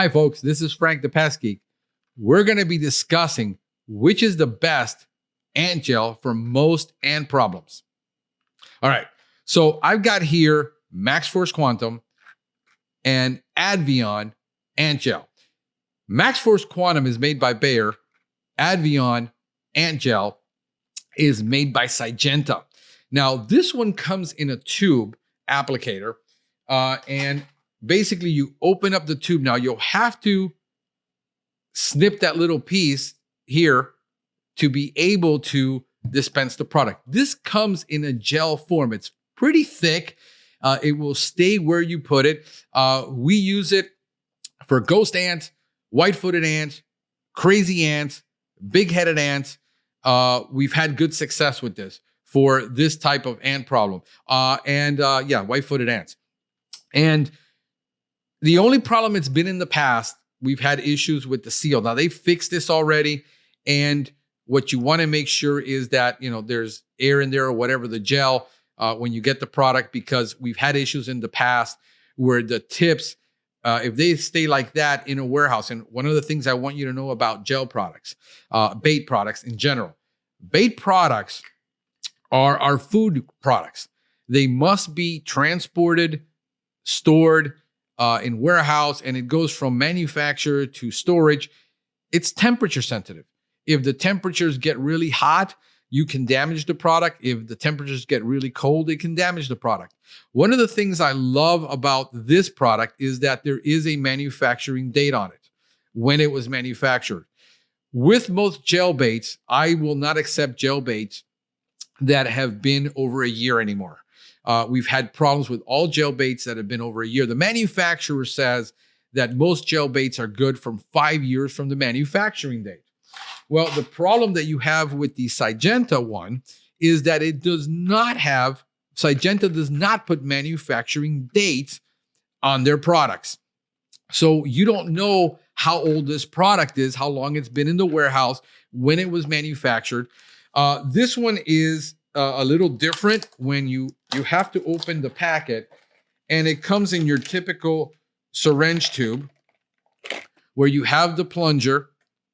Hi, folks. This is Frank the Pestgeek. We're going to be discussing which is the best ant gel for most ant problems. All right. So I've got here Maxforce Quantum and Advion ant gel. Maxforce Quantum is made by Bayer. Advion ant gel is made by Syngenta. Now, this one comes in a tube applicator, and basically you open up the tube. Now, you'll have to snip that little piece here to be able to dispense the product. This comes in a gel form. It's pretty thick. It will stay where you put it. We use it for ghost ants, white-footed ants, crazy ants, big-headed ants. We've had good success with this for this type of ant problem. White-footed ants. And the only problem it's been in the past, we've had issues with the seal. Now, they fixed this already, and what you want to make sure is that, there's air in there or whatever, the gel, when you get the product, because we've had issues in the past where the tips, if they stay like that in a warehouse. And one of the things I want you to know about gel products, bait products in general, bait products are food products. They must be transported, stored in warehouse, and it goes from manufacturer to storage. It's temperature sensitive. If the temperatures get really hot, you can damage the product. If the temperatures get really cold, it can damage the product. One of the things I love about this product is that there is a manufacturing date on it, when it was manufactured. With most gel baits, I will not accept gel baits that have been over a year anymore. We've had problems with all gel baits that have been over a year. The manufacturer says that most gel baits are good from 5 years from the manufacturing date. Well, the problem that you have with the Syngenta one is that Syngenta does not put manufacturing dates on their products. So you don't know how old this product is, how long it's been in the warehouse, when it was manufactured. This one is a little different when you have to open the packet, and it comes in your typical syringe tube where you have the plunger,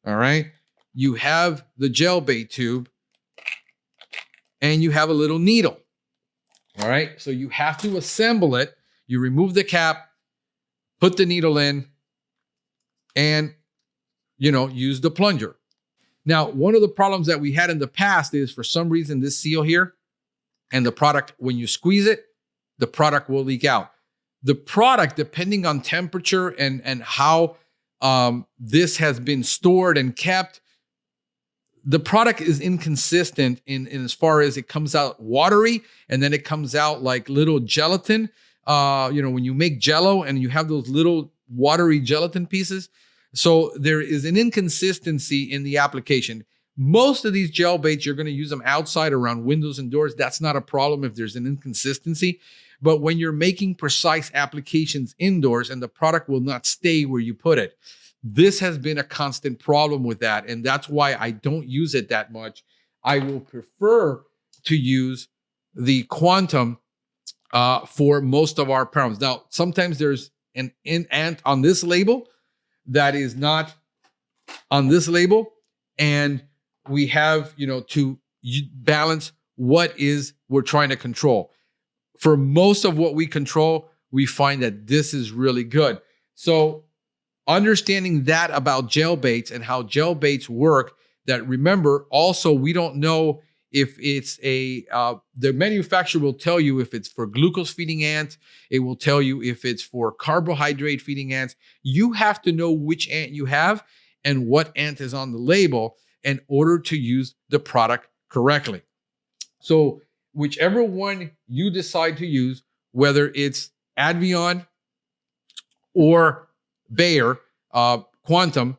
all right? You have the gel bait tube, and you have a little needle, all right? So you have to assemble it. You remove the cap, put the needle in, and, use the plunger. Now, one of the problems that we had in the past is, for some reason, this seal here and the product, when you squeeze it, the product will leak out. The product, depending on temperature and how this has been stored and kept, the product is inconsistent in as far as it comes out watery, and then it comes out like little gelatin. When you make Jell-O and you have those little watery gelatin pieces. So there is an inconsistency in the application. Most of these gel baits, you're going to use them outside around windows and doors. That's not a problem if there's an inconsistency. But when you're making precise applications indoors and the product will not stay where you put it, this has been a constant problem with that. And that's why I don't use it that much. I will prefer to use the Quantum for most of our problems. Now, sometimes there's an ant on this label that is not on this label, and we have to balance what we're trying to control. For most of what we control, we find that this is really good. So understanding that about gel baits and how gel baits work, that, remember, also, we don't know if it's the manufacturer will tell you if it's for glucose feeding ants. It will tell you if it's for carbohydrate feeding ants. You have to know which ant you have and what ant is on the label in order to use the product correctly. So whichever one you decide to use, whether it's Advion or Bayer Quantum,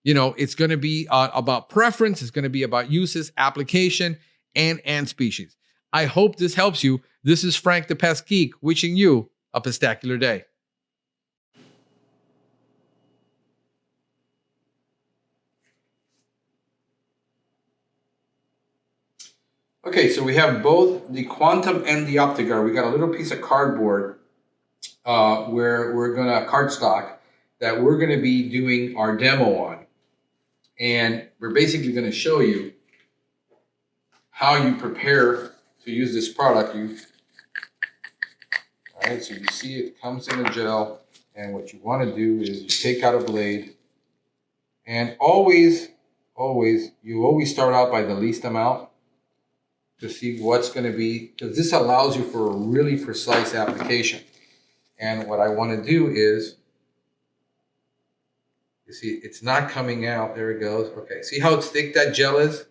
it's going to be about preference. It's going to be about uses, application, and ant species. I hope this helps you. This is Frank the Pestgeek, wishing you a pestacular day. Okay, so we have both the Quantum and the Applicator. We got a little piece of cardboard where we're going to cardstock that we're going to be doing our demo on. And we're basically going to show you how you prepare to use this product. All right, so you see it comes in a gel, and what you want to do is you take out a blade, and always start out by the least amount to see what's going to be, because this allows you for a really precise application. And what I want to do is, you see, it's not coming out. There it goes. Okay, see how thick that gel is?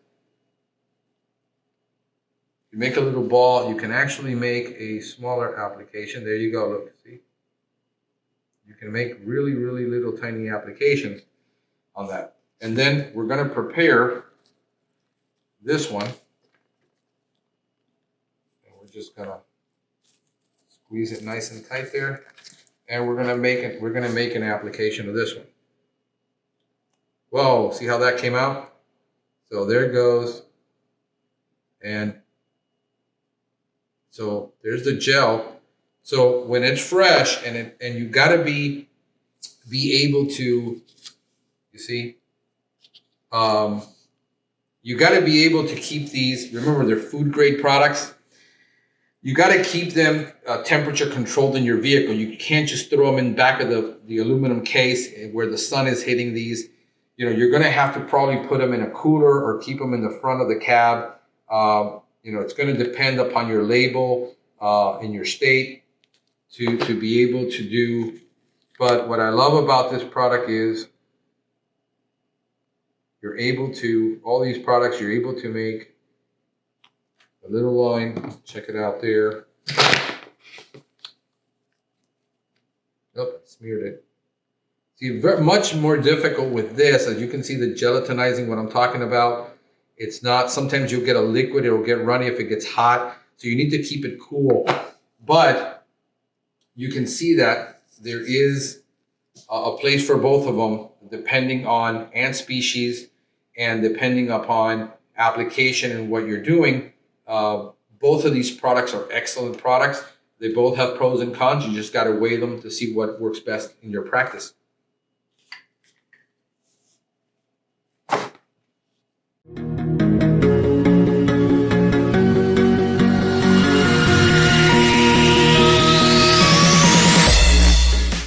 You make a little ball, you can actually make a smaller application. There you go, look, see? You can make really, really little tiny applications on that. And then we're going to prepare this one. And we're just going to squeeze it nice and tight there. And we're going to make an application of this one. Whoa, see how that came out? So there it goes. And so there's the gel. So when it's fresh, and you got to be able to, you see, you got to be able to keep these. Remember, they're food grade products. You got to keep them temperature controlled in your vehicle. You can't just throw them in back of the aluminum case where the sun is hitting these. You know, you're going to have to probably put them in a cooler or keep them in the front of the cab. You know, it's going to depend upon your label in your state to be able to do. But what I love about this product is you're able to, all these products, you're able to make a little line. Check it out there. Oh, smeared it. See, very much more difficult with this. As you can see, the gelatinizing, what I'm talking about, it's not, sometimes you'll get a liquid, it'll get runny if it gets hot. So you need to keep it cool. But you can see that there is a place for both of them, depending on ant species and depending upon application and what you're doing. Both of these products are excellent products. They both have pros and cons. You just got to weigh them to see what works best in your practice.